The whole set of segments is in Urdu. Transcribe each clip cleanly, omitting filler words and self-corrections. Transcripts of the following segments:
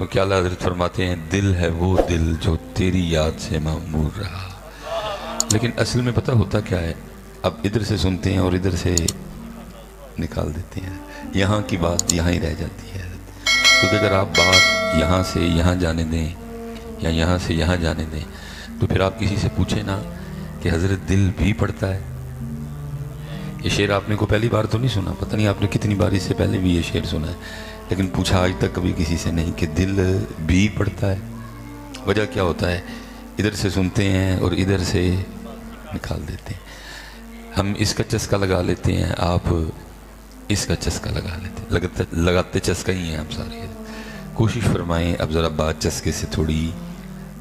تو کیا اللہ حضرت فرماتے ہیں دل ہے وہ دل جو تیری یاد سے معمور رہا. لیکن اصل میں پتہ ہوتا کیا ہے، اب ادھر سے سنتے ہیں اور ادھر سے نکال دیتے ہیں، یہاں کی بات یہاں ہی رہ جاتی ہے. کیونکہ اگر آپ بات یہاں سے یہاں جانے دیں یا یہاں سے یہاں جانے دیں تو پھر آپ کسی سے پوچھیں نا کہ حضرت دل بھی پڑتا ہے. یہ شعر آپ نے کو پہلی بار تو نہیں سنا، پتہ نہیں آپ نے کتنی بار اس سے پہلے بھی یہ شعر سنا ہے، لیکن پوچھا آج تک کبھی کسی سے نہیں کہ دل بھی پڑتا ہے. وجہ کیا ہوتا ہے، ادھر سے سنتے ہیں اور ادھر سے نکال دیتے ہیں. ہم اس کا چسکا لگا لیتے ہیں، آپ اس کا چسکا لگا لیتے ہیں، لگاتے چسکا ہی ہیں ہم سارے. کوشش فرمائیں اب ذرا بات چسکے سے تھوڑی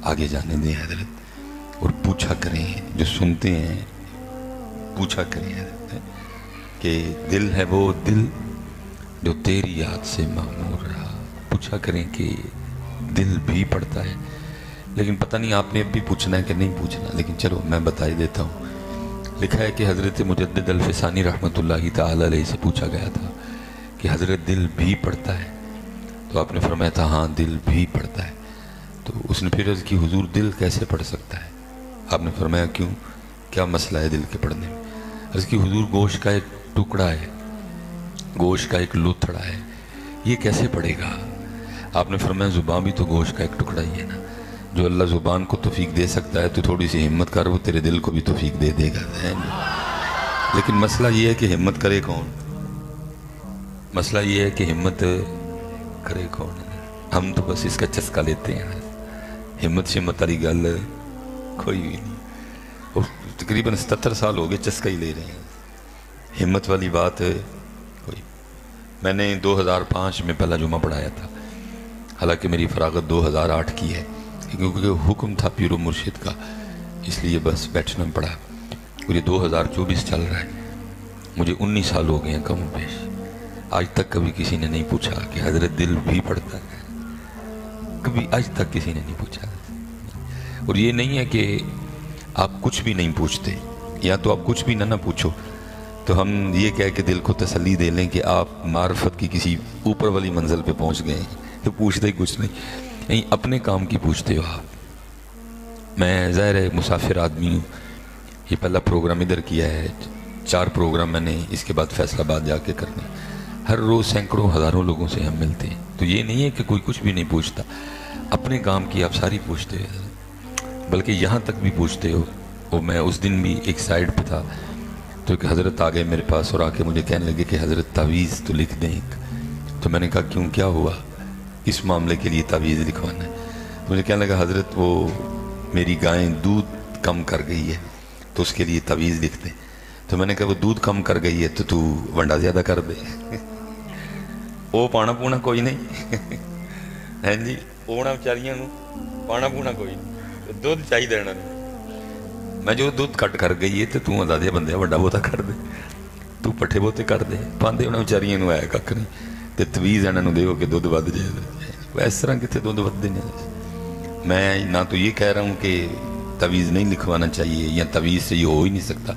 آگے جانے دیں حضرت، اور پوچھا کریں، جو سنتے ہیں پوچھا کریں حضرت کہ دل ہے وہ دل جو تیری یاد سے معمور رہا. پوچھا کریں کہ دل بھی پڑتا ہے. لیکن پتہ نہیں آپ نے اب بھی پوچھنا ہے کہ نہیں پوچھنا، لیکن چلو میں بتا ہی دیتا ہوں. لکھا ہے کہ حضرت مجدد الفسانی رحمۃ اللہ تعالی علیہ سے پوچھا گیا تھا کہ حضرت دل بھی پڑتا ہے؟ تو آپ نے فرمایا تھا ہاں دل بھی پڑتا ہے. تو اس نے پھر عرض کی حضور دل کیسے پڑ سکتا ہے؟ آپ نے فرمایا کیوں، کیا مسئلہ ہے دل کے پڑھنے میں؟ عرض کی حضور گوشت کا ایک ٹکڑا ہے، گوشت کا ایک لوتھڑا ہے، یہ کیسے پڑے گا؟ آپ نے فرمایا زبان بھی تو گوشت کا ایک ٹکڑا ہی ہے نا. جو اللہ زبان کو توفیق دے سکتا ہے تو تھوڑی سی ہمت کر، وہ تیرے دل کو بھی توفیق دے دے گا. لیکن مسئلہ یہ ہے کہ ہمت کرے کون، مسئلہ یہ ہے کہ ہمت کرے کون. ہم تو بس اس کا چسکا لیتے ہیں، ہمت شمت والی گل کوئی بھی نہیں. تقریباً 77 سال ہو گئے چسکا ہی لے رہے ہیں، ہمت والی بات کوئی. میں نے 2005 میں پہلا جمعہ پڑھایا تھا، حالانکہ میری فراغت 2008 کی ہے، کیونکہ حکم تھا پیر و مرشد کا، اس لیے بس بیٹھنا پڑا. اور یہ 2024 چل رہا ہے، مجھے 19 سال ہو گئے ہیں کم و بیش. آج تک کبھی کسی نے نہیں پوچھا کہ حضرت دل بھی پڑتا ہے، کبھی آج تک کسی نے نہیں پوچھا. اور یہ نہیں ہے کہ آپ کچھ بھی نہیں پوچھتے، یا تو آپ کچھ بھی نہ پوچھو تو ہم یہ کہہ کہ دل کو تسلی دے لیں کہ آپ معرفت کی کسی اوپر والی منزل پہ پہنچ گئے ہیں، تو پوچھتے ہی کچھ نہیں. یہیں اپنے کام کی پوچھتے ہو آپ. میں ظاہر ہے مسافر آدمی ہوں، یہ پہلا پروگرام ادھر کیا ہے، 4 پروگرام میں نے اس کے بعد فیصل آباد جا کے کرنے. ہر روز سینکڑوں ہزاروں لوگوں سے ہم ملتے ہیں، تو یہ نہیں ہے کہ کوئی کچھ بھی نہیں پوچھتا. اپنے کام کی آپ ساری پوچھتے ہو، بلکہ یہاں تک بھی پوچھتے ہو. اور میں اس دن بھی ایک سائڈ پہ تھا تو ایک حضرت آ گئے میرے پاس اور آ کے مجھے کہنے لگے کہ حضرت تعویذ تو لکھ دیں ایک. تو میں نے کہا کیوں، کیا ہوا؟ اس معاملے کے لیے تعویذ لکھوانا ہے. تو مجھے کہنے لگا حضرت وہ میری گائیں دودھ کم کر گئی ہے تو اس کے لیے تعویذ لکھ دیں. تو میں نے کہا وہ دودھ کم کر گئی ہے تو ونڈا زیادہ کر دے. وہ پانا پونا کوئی نہیں ہے جی، اونا بچاریاں پانا پونا کوئی نہیں، دودھ چاہیے دینا. میں جو دودھ کٹ کر گئی ہے تو آزادی بندے وڈا بہتا کر دے، تو پٹھے بہتے کر دے. پاندے انہوں بچاریاں آیا کھ نہیں، تو تویز انہوں دے کہ دودھ ود جائے. اس طرح کتنے دودھ ودتے ہیں. میں نہ تو یہ کہہ رہا ہوں کہ تویز نہیں لکھوانا چاہیے یا تویز سے یہ ہو ہی نہیں سکتا،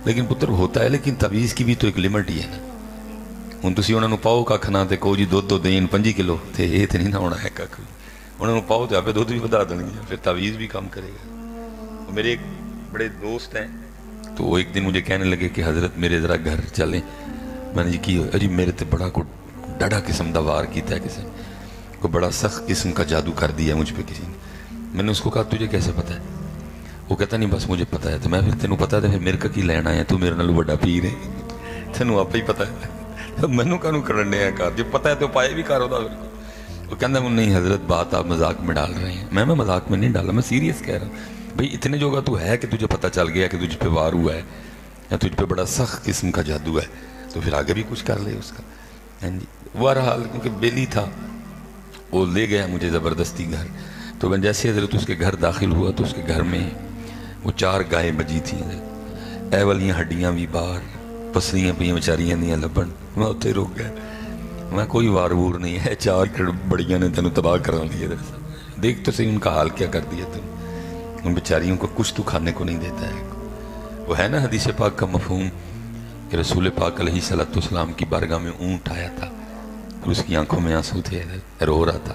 لیکن پتر ہوتا ہے. لیکن تویز کی بھی تو ایک لمٹ ہی ہے نا. ہوں تھی انہوں پاؤ کھ نہ تو کہو جی دودھ دین 5 کلو، تو یہ تو نہیں نہ ہونا ہے کھ. انہوں پاؤ تو آپ دودھ بھی بتا دیں گے، پھر تویز بھی کام کرے گا. میرے ایک بڑے دوست ہیں تو وہ ایک دن مجھے کہنے لگے کہ حضرت میرے ذرا گھر چلیں. میں نے کی جی میرے تے بڑا کو ڈاڑا قسم دا وار کیتا ہے، کسی نے کوئی بڑا سخت قسم کا جادو کر دیا مجھ پہ کسی نے. میں نے اس کو کہا تجھے کیسے پتہ ہے؟ وہ کہتا نہیں بس مجھے پتہ ہے. تو میں پھر تینوں پتہ ہے تو پھر میرے کا کی لینا ہے، تو میرے نال بڑا پیر ہے، تینوں آپ ہی پتہ ہے، مینوں کانوں کرنے ہیں کار جو پتہ ہے تو پائے بھی کار ہوتا. وہ کہتا ہے نہیں حضرت بات آپ مذاق میں ڈال رہے ہیں. میں مذاق میں نہیں ڈالا، میں سیریس کہہ رہا ہوں. بھئی اتنے جوگا تو ہے کہ تجھے پتہ چل گیا کہ تجھ پہ وار ہوا ہے یا تجھ پہ بڑا سخت قسم کا جادو ہے، تو پھر آگے بھی کچھ کر لے اس کا. ہاں جی بہرحال کیونکہ بیلی تھا وہ لے گیا مجھے زبردستی گھر. تو میں جیسے حضرت اس کے گھر داخل ہوا تو اس کے گھر میں وہ 4 گائیں بجی تھیں، اے والیاں ہڈیاں بھی باہر پسلیاں پہ بیچاریاں دیاں لبن. میں اتنے رک گیا. میں کوئی وار وور نہیں ہے، 4 بڑیاں نے تینوں تباہ کرا دیا. دیکھ تو صحیح ان کا حال کیا کر دیا تم. ان بیچاریوں کو کچھ تو کھانے کو نہیں دیتا ہے. وہ ہے نا حدیث پاک کا مفہوم کہ رسول پاک علیہ الصلوۃ والسلام کی بارگاہ میں اونٹ آیا تھا اور اس کی آنکھوں میں آنسو تھے، رو رہا تھا.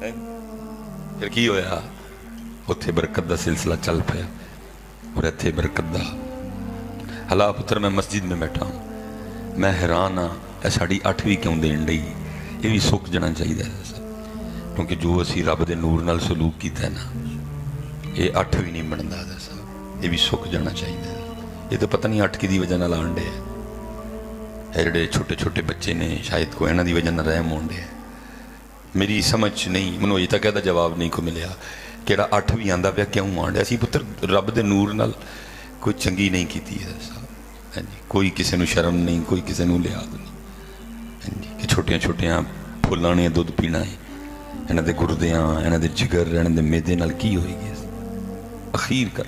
پھر کی ہویا اتنے برکت کا سلسلہ چل پیا اور اتنے برکت کا حلا پتر میں مسجد میں بیٹھا ہوں میں حیران ہاں یہ ساری 8ویں کیوں دین ڈی یہ بھی سک جانا چاہیے کیونکہ جو اسی رب دے نور نال سلوک کیتا ہے نا یہ 8 بھی نہیں بنتا یہ بھی سک جانا چاہیے یہ تو پتہ نہیں 8 کی وجہ نال آن ڈے ہے جڑے چھوٹے چھوٹے بچے نے شاید کوئی انہاں دی وجہ نال رحم ہون ڈے میری سمجھ نہیں منو اجے تک دا جواب نہیں کو ملیا کہڑا 8 بھی آندا پیا کیوں آن ڈیا اسی پتر رب دے نور نال کوئی چنگی نہیں کیتی ہے ہاں جی کوئی کسی نو شرم نہیں کوئی کسی نو لحاظ نہیں ہاں جی کہ چھوٹیاں چھوٹیاں پھلاں نے دودھ پینا ہے انہاں دے گردیاں انہاں دے جگر انہاں دے میدے نال کی ہوئے گی اخیر کر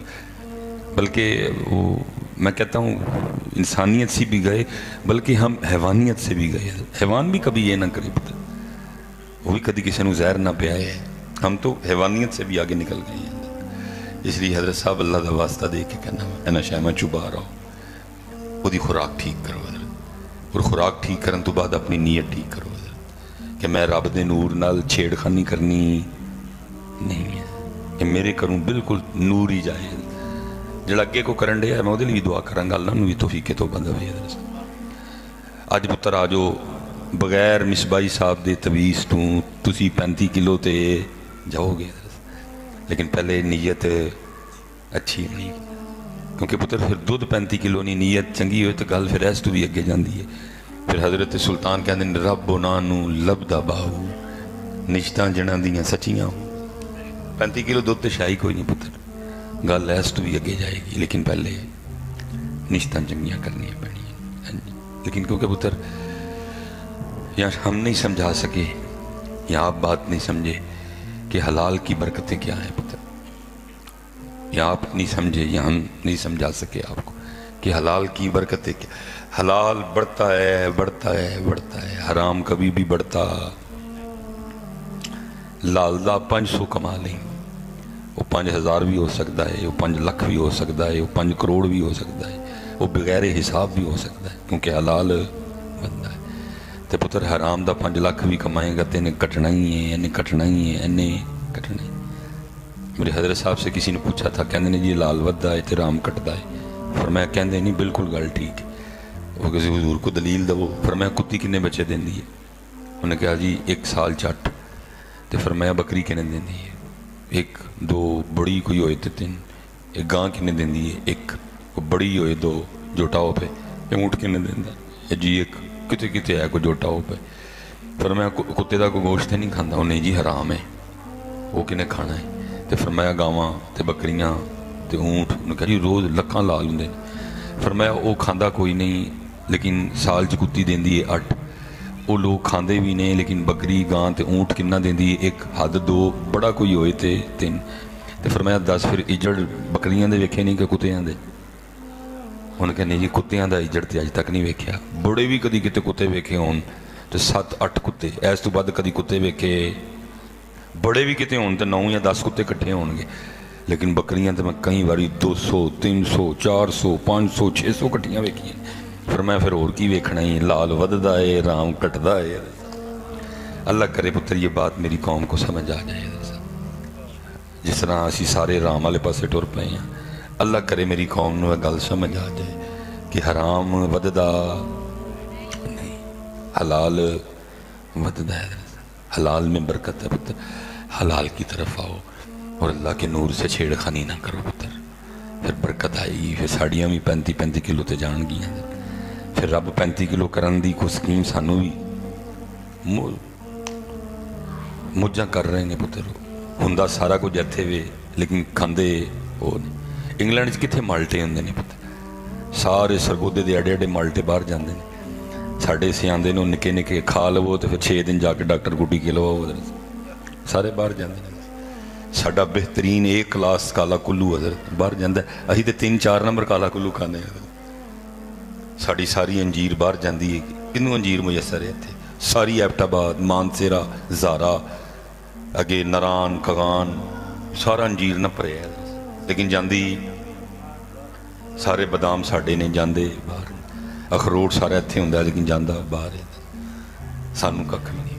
بلکہ وہ میں کہتا ہوں انسانیت سے بھی گئے بلکہ ہم حیوانیت سے بھی گئے حیوان بھی کبھی یہ نہ کرے پتہ وہ بھی کدی کسی نو زہر نہ پیائے ہم تو حیوانیت سے بھی آگے نکل گئے ہیں اس لیے حضرت صاحب اللہ دا واسطہ دے کے کہنا اینا شہمہ چوبا رہو وہ دی خوراک ٹھیک کرو حضرت اور خوراک ٹھیک کرن تو بعد اپنی نیت ٹھیک کرو حضرت کہ میں رب دے نور نال چھیڑ خانی کرنی نہیں ہے کہ میرے کروں بالکل نور ہی جائے جڑا اگے کو کرن دے ہے میں وہ دے لیے دعا کرنگا اللہ نو بھی توفیق تو بندہ ہوئی حضرت اج پتر آجو بغیر مصباحی صاحب دے تویز تو تسی 35 کلو تے جاؤ گے لیکن پہلے نیت اچھی نہیں کیونکہ پتر پھر دودھ 35 کلو نہیں نیت چنگی ہوئے تو گل پھر ایس تو بھی اگے جاندی ہے پھر حضرت سلطان کہتے ہیں رب نانو لبدا باہو نشتاں جناں دیاں سچیاں 35 کلو دودھ تے شاہی کوئی نہیں پتر گل ایس تو بھی اگے جائے گی لیکن پہلے نشتاں چنگیاں کرنی پڑی لیکن کیونکہ پتر یا ہم نہیں سمجھا سکے یا آپ بات نہیں سمجھے کہ حلال کی برکتیں کیا ہیں پتر یا آپ نہیں سمجھے یا ہم نہیں سمجھا سکے آپ کو کہ حلال کی برکتیں کیا حلال بڑھتا ہے بڑھتا ہے بڑھتا ہے حرام کبھی بھی بڑھتا لالدہ 500 کما لیں وہ 5000 بھی ہو سکتا ہے وہ 5 لاکھ بھی ہو سکتا ہے وہ 5 کروڑ بھی ہو سکتا ہے وہ بغیر حساب بھی ہو سکتا ہے کیونکہ حلال بندہ ہے تو پتر حرام دا 5 لاکھ بھی کمائیں گا تو انہیں کٹنا ہی ہے انہیں کٹنا ہی ہے انہیں کٹنا ہی میرے حضرت صاحب سے کسی نے پوچھا تھا کہنے نے جی لال ودہ ہے تو رام کٹتا ہے فرمایا کہنے نہیں بالکل گل ٹھیک ہے وہ کسی حضور کو دلیل دو فرمایا کتی کنے بچے دین دی ہے انہوں نے کہا جی 1 سال چٹ تو فرمایا بکری کنے دین دی ہے 1 2 بڑی کوئی ہوئے تو 3 ایک گاں کنے دین دی ہے 1 بڑی ہوئے 2 جوٹاؤ پہ یہ اونٹ کنے دین دا جی 1 کتے کتے ہے کوئی جوٹا ہو پہ فرمایا کتے دا کوئی گوشت نہیں کھانا وہ نہیں جی حرام ہے وہ کنے کھانا ہے تو فرمایا گاواں تے بکریاں تے اونٹ انہوں نے کہا جی روز لکھاں لال ہوں دے فرمایا وہ کھاندہ کوئی نہیں لیکن سال چ کتی دین دی ہے 8 وہ لوگ کھاندے بھی نہیں لیکن بکری گاں تے اونٹ کنہ دین دی ہے 1 حد 2 بڑا کوئی ہوئے تے 3 تو فرمایا 10 پھر اجڑ بکریاں دے ویکھے نہیں کہ کتیاں دے انہوں نے کہا نہیں جی کتیاں دا اجڑ تے اج تک نہیں ویکھیا بڑے بھی کدی کتے کتے ویکھے ہون تو 7-8 کتے ایس تو بعد کدی کتے ویکھے بڑے بھی کتے ہون تو 9 یا 10 کتے کٹھے ہون گے لیکن بکریاں تو میں کئی باری 200 300 400 500 600 کٹھیاں ویکھی ہیں فرمایا پھر اور کی ویکھنا ہی لال وددا ہے رام کٹدا ہے اللہ کرے پتر یہ بات میری قوم کو سمجھ آ جائے جس طرح اسی سارے رام والے پاسے ٹر پے ہیں اللہ کرے میری قوم نو گل سمجھ آ جائے کہ حرام وددا نہیں حلال وددا ہے حلال میں برکت ہے پتر حلال کی طرف آؤ اور اللہ کے نور سے چھیڑ خانی نہ کرو پتر پھر برکت آئی پھر ساڑیاں بھی 35 کلو تے جان گیا پھر رب 35 کلو کرن دی کو سکیم سانو بھی مجھاں کر رہے ہیں پتر ہندہ سارا کچھ اتھے وے لیکن کھاندے وہ نہیں انگلینڈ کتنے مالٹے ہوندے نہیں پتہ سارے سرگودے دے اڈے اڈے مالٹے باہر جاندے نے ساڈے سے آندے نے نکے نکے کھا لو تو پھر 6 دن جا کے ڈاکٹر گوٹی کے لو سارے باہر جاندے نے ساڈا بہترین 1 کلاس کالا کلو حضرت باہر جاندہ ہے اہی تے 3-4 نمبر کالا کلو کھانے ساڑی ساری انجیر باہر جاندی ہے کنوں انجیر میسر ہے تھے ساری ایبٹ آباد مانسیرا زارا اگے نران کغان سارا انجیر نہ پرے ہے لیکن جاندی سارے بادام ساڑے نے جاندے باہر اخروٹ سارے اتھے ہوندہ لیکن جاندہ باہر ہے سانو ککھ نہیں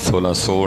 1600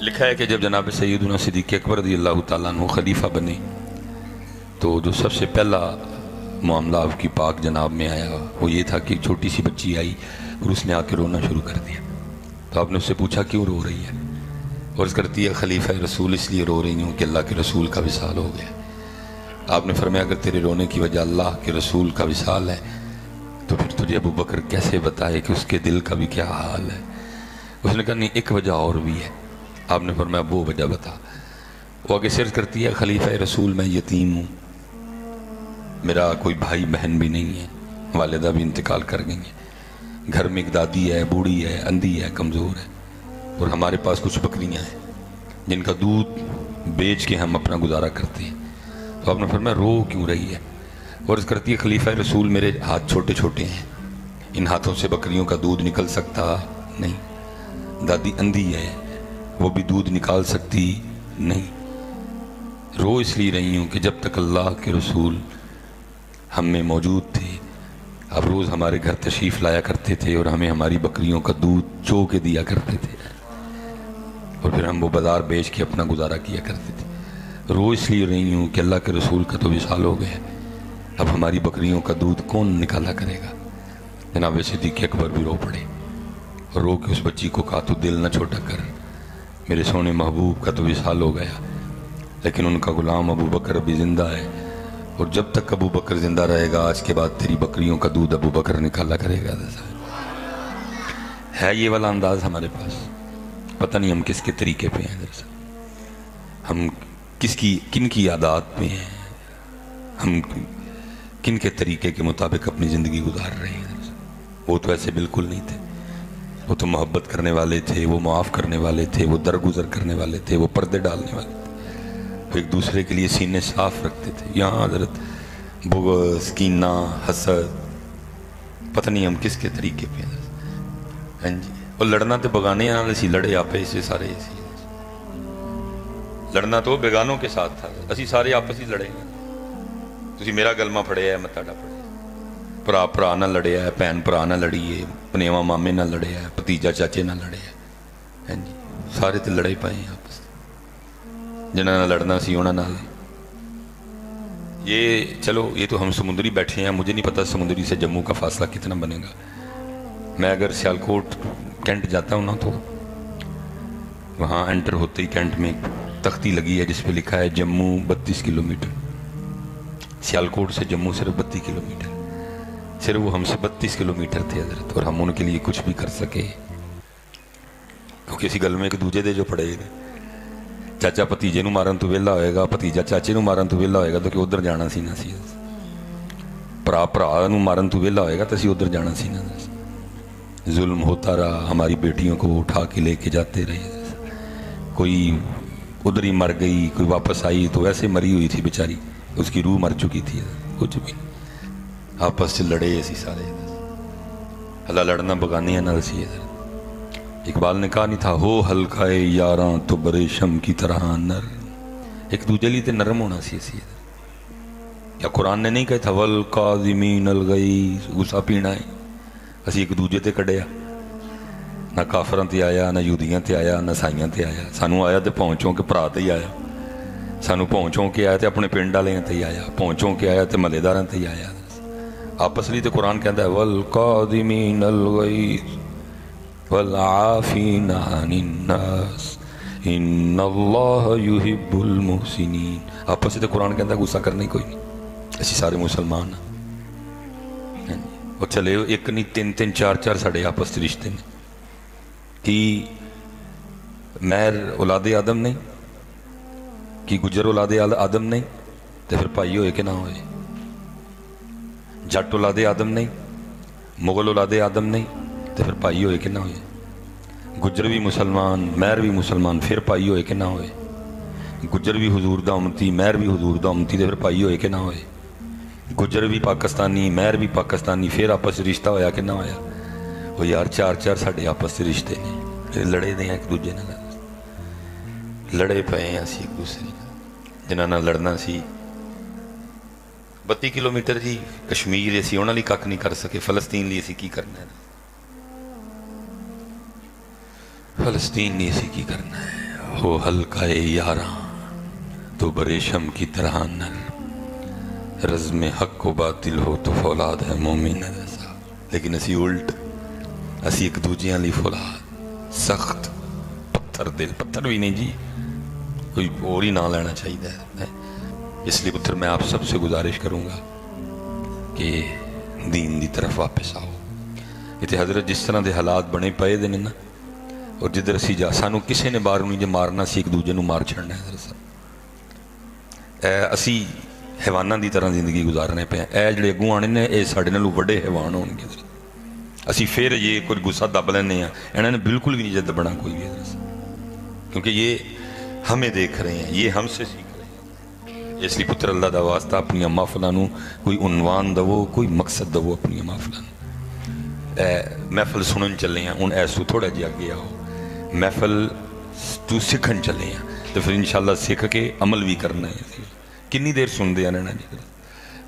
لکھا ہے کہ جب جناب سیدنا صدیق اکبر رضی اللہ تعالیٰ عنہ خلیفہ بنے تو جو سب سے پہلا معاملہ آپ کی پاک جناب میں آیا وہ یہ تھا کہ ایک چھوٹی سی بچی آئی اور اس نے آ کے رونا شروع کر دیا. تو آپ نے اس سے پوچھا کیوں رو رہی ہے؟ اور اس کرتی ہے خلیفہ رسول اس لیے رو رہی ہوں کہ اللہ کے رسول کا وصال ہو گیا. آپ نے فرمایا اگر تیرے رونے کی وجہ اللہ کے رسول کا وصال ہے تو پھر تجھے ابو بکر کیسے بتائے کہ اس کے دل کا بھی کیا حال ہے؟ اس نے کہا نہیں ایک وجہ اور بھی ہے. آپ نے فرمایا وہ وجہ بتا. وہ آگے سیر کرتی ہے خلیفہ رسول میں یتیم ہوں, میرا کوئی بھائی بہن بھی نہیں ہے, والدہ بھی انتقال کر گئی ہیں, گھر میں ایک دادی ہے, بوڑھی ہے, اندھی ہے, کمزور ہے, اور ہمارے پاس کچھ بکریاں ہیں جن کا دودھ بیچ کے ہم اپنا گزارا کرتے ہیں. تو آپ نے فرمایا رو کیوں رہی ہے؟ اور اس کرتی ہے خلیفہ رسول میرے ہاتھ چھوٹے چھوٹے ہیں, ان ہاتھوں سے بکریوں کا دودھ نکل سکتا نہیں, دادی اندھی ہے وہ بھی دودھ نکال سکتی نہیں. رو اس لیے رہی ہوں کہ جب تک اللہ کے رسول ہم میں موجود تھے اب روز ہمارے گھر تشریف لایا کرتے تھے اور ہمیں ہماری بکریوں کا دودھ چو کے دیا کرتے تھے اور پھر ہم وہ بازار بیچ کے اپنا گزارا کیا کرتے تھے. رو اس لیے رہی ہوں کہ اللہ کے رسول کا تو وصال ہو گیا, اب ہماری بکریوں کا دودھ کون نکالا کرے گا؟ جناب صدیق اکبر بھی رو پڑے اور رو کے اس بچی کو کہا تو دل نہ چھوٹا کر, میرے سونے محبوب کا تو وصال ہو گیا لیکن ان کا غلام ابو بکر بھی زندہ ہے, اور جب تک ابو بکر زندہ رہے گا آج کے بعد تیری بکریوں کا دودھ ابو بکر نکالا کرے گا. ہے یہ والا انداز ہمارے پاس, پتہ نہیں ہم کس کے طریقے پہ ہیں, دراصل ہم کن کی عادات پہ ہیں, ہم کن کے طریقے کے مطابق اپنی زندگی گزار رہے ہیں. وہ تو ایسے بالکل نہیں تھے, وہ تو محبت کرنے والے تھے, وہ معاف کرنے والے تھے, وہ درگزر کرنے والے تھے, وہ پردے ڈالنے والے تھے, وہ ایک دوسرے کے لیے سینے صاف رکھتے تھے. یہاں حضرت بغض, کینہ, حسد, پتہ نہیں ہم کس کے طریقے پہ ہیں. ہاں جی, اور لڑنا تو بگانے نال اسی لڑے آپے سے سارے اسی لڑنا تو بیگانوں کے ساتھ تھا, اسی سارے آپس ہی لڑے ہیں. تسی میرا گلما پھڑیا ہے, میں تہاڈا پھڑیا, ਭਰਾ ਭਰਾ ਨਾਲ ਲੜਿਆ ਹੈ, ਭੈਣ ਭਰਾ ਨਾਲ ਲੜੀ ਹੈ, ਭਨੇਵਾ ਮਾਮੇ ਨਾਲ ਲੜਿਆ ਹੈ, ਭਤੀਜਾ ਚਾਚੇ ਨਾਲ ਲੜਿਆ ਹੈ. ਹਾਂਜੀ, ਸਾਰੇ ਤੇ ਲੜੇ ਪਏ ਆਪਸ ਜਿਨ੍ਹਾਂ ਨਾਲ ਲੜਨਾ ਸੀ ਉਹਨਾਂ ਨਾਲ. یہ چلو یہ تو ہم سمندری بیٹھے ہیں, مجھے نہیں پتہ سمندری سے جموں کا فاصلہ کتنا بنے گا. میں اگر سیالکوٹ کینٹ جاتا ہوں نا تو وہاں انٹر ہوتے ہی کینٹ میں تختی لگی ہے جس پہ لکھا ہے جموں 32 کلومیٹر. سیالکوٹ سے جموں صرف 32 کلومیٹر, صرف وہ ہم سے 32 کلومیٹر تھے حضرت, اور ہم ان کے لیے کچھ بھی کر سکے کیونکہ اسی گل میں ایک دوجے دے جو پڑے گئے. چاچا ਭਤੀਜੇ ਨੂੰ ਮਾਰਨ ਤੋਂ ਵਿਹਲਾ ਹੋਏਗਾ, ਭਤੀਜਾ ਚਾਚੇ ਨੂੰ ਮਾਰਨ ਤੋਂ ਵਿਹਲਾ ਹੋਏਗਾ ਤਾਂ ਕਿ ਉਧਰ ਜਾਣਾ ਸੀ ਨਾ ਸੀ. ਭਰਾ ਭਰਾ ਨੂੰ ਮਾਰਨ ਤੋਂ ਵਿਹਲਾ ਹੋਏਗਾ ਤਾਂ ਅਸੀਂ ਉਧਰ ਜਾਣਾ ਸੀ ਨਾ. ظلم ہوتا رہا, ہماری بیٹیوں کو اٹھا کے لے کے جاتے رہے, کوئی ادھر ہی مر گئی, کوئی واپس آئی تو ویسے مری ہوئی تھی بیچاری, اس کی روح مر چکی تھی. کچھ بھی آپس سے لڑے اسی سارے, اللہ لڑنا بگانے نال سی. اقبال نے کہا نہیں تھا ہو ہلکا یاراں تو برے شم کی طرح نر, ایک دوجے لیے تے نرم ہونا سی اسی. کیا قرآن نے نہیں کہا تھا والقاظمین الغیظ, غصہ پینا ہے, اسی ایک دوجے تے کڈیا, نہ کافراں تے آیا, نہ یہودیاں تے آیا, نہ عیسائیاں تے آیا. سانوں آیا تے پہنچوں کے بھرا تے ہی آیا, سانوں پہنچوں کے آیا تے اپنے پنڈ والیاں تے ہی آیا, پہنچوں کے آیا تے محلے داراں تے ہی آیا. آپس لی تے قرآن کہندا ہے والقاظمین الغیظ والعافین عن الناس ان اللہ یحب المحسنین. آپس سے تے قرآن کہندا ہے غصہ کرنا ہی کوئی نہیں, اسی سارے مسلمان ہیں. اور چلے ایک نہیں تین تین چار چار ساڑھے آپس سے رشتے نے کہ مہر اولاد آدم نہیں, کہ گجر اولاد آدم نہیں تو پھر بھائی ہوئے کہ نہ ہوئے, جٹ اولاد آدم نہیں, مغل اولاد آدم نہیں تو پھر بھائی ہوئے کہ نہ ہوئے, گجر بھی مسلمان, مہر بھی مسلمان, پھر بھائی ہوئے کہ نہ ہوئے, گجر بھی حضور دا امتی, مہر بھی حضور دا امتی, تو پھر بھائی ہوئے کہ نہ ہوئے, گجر بھی پاکستانی, مہر بھی پاکستانی, پھر آپس رشتہ ہویا کہ نہ ہویا. وہ یار چار چار ساڑھے آپس سے رشتے نے, لڑے دے ہیں ایک دوجے نال, لڑے پے ہیں اسی ایک دوسرے جنہاں نال لڑنا سی. 32 کلومیٹر جی کشمیر اسی انہاں لئی کک نہیں کر سکے, فلسطین لئی اسی کی کرنا ہے, فلسطین لئی اسی کی کرنا ہے. ہو ہلکا یاراں تو بریشم کی طرح نر، رزم حق و باطل ہو تو فولاد ہے مومن جیسا. لیکن اسی الٹ، اسی ایک دوجیاں لی فولاد سخت پتھر دل. پتھر بھی نہیں جی، کوئی اور ہی نہ لینا چاہیے. اس لیے پتھر میں آپ سب سے گزارش کروں گا کہ دین دی طرف واپس آؤ. اتنے حضرت جس طرح دے حالات بنے پائے دے نا، اور جدھر اسی جا سانو کسے نے بار نہیں جو مارنا سی، ایک دوجے نو مار چھڑنا ہے. حضرت صاحب اسی حیواناں دی طرح زندگی گزارنے پہ ہیں. اے جڑے اگوں آنے نے اے ساڈے نالوں وڈے حیوان ہون گے. حضرت اسی پھر یہ کوئی غصہ دب لینے ہیں، انہوں نے بالکل بھی نہیں دبنا کوئی بھی. حضرت صاحب کیونکہ یہ ہمیں دیکھ رہے ہیں، یہ ہم سے سیکھ رہے ہیں. اس لیے پتر اللہ دا واسطہ اپنی محفلاں نو کوئی عنوان دو، کوئی مقصد دو اپنی محفلاں نو. محفل سنن چلے ہیں ہوں، ایسو تھوڑا جہا اگے آؤ. محفل تو سکھن چلے ہیں تو پھر انشاءاللہ سیکھ کے عمل بھی کرنا ہے. کنی دیر سن دیا نا جی،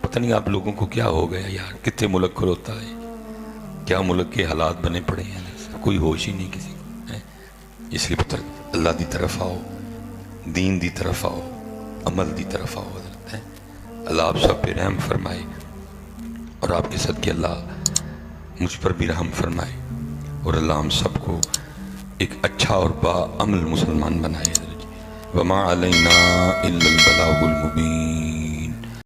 پتہ نہیں آپ لوگوں کو کیا ہو گیا یار. کتنے ملک کھلوتا ہے، کیا ملک کے حالات بنے پڑے ہیں، کوئی ہوش ہی نہیں کسی کو. اس لیے پتر اللہ دی طرف آؤ، دین دی طرف آؤ، عمل دی طرف آؤ. حضرت اللہ آپ سب پہ رحم فرمائے، اور آپ کے صدقے اللہ مجھ پر بھی رحم فرمائے، اور اللہ ہم سب کو ایک اچھا اور با عمل مسلمان بنائے. وما علینا الا البلاغ المبین.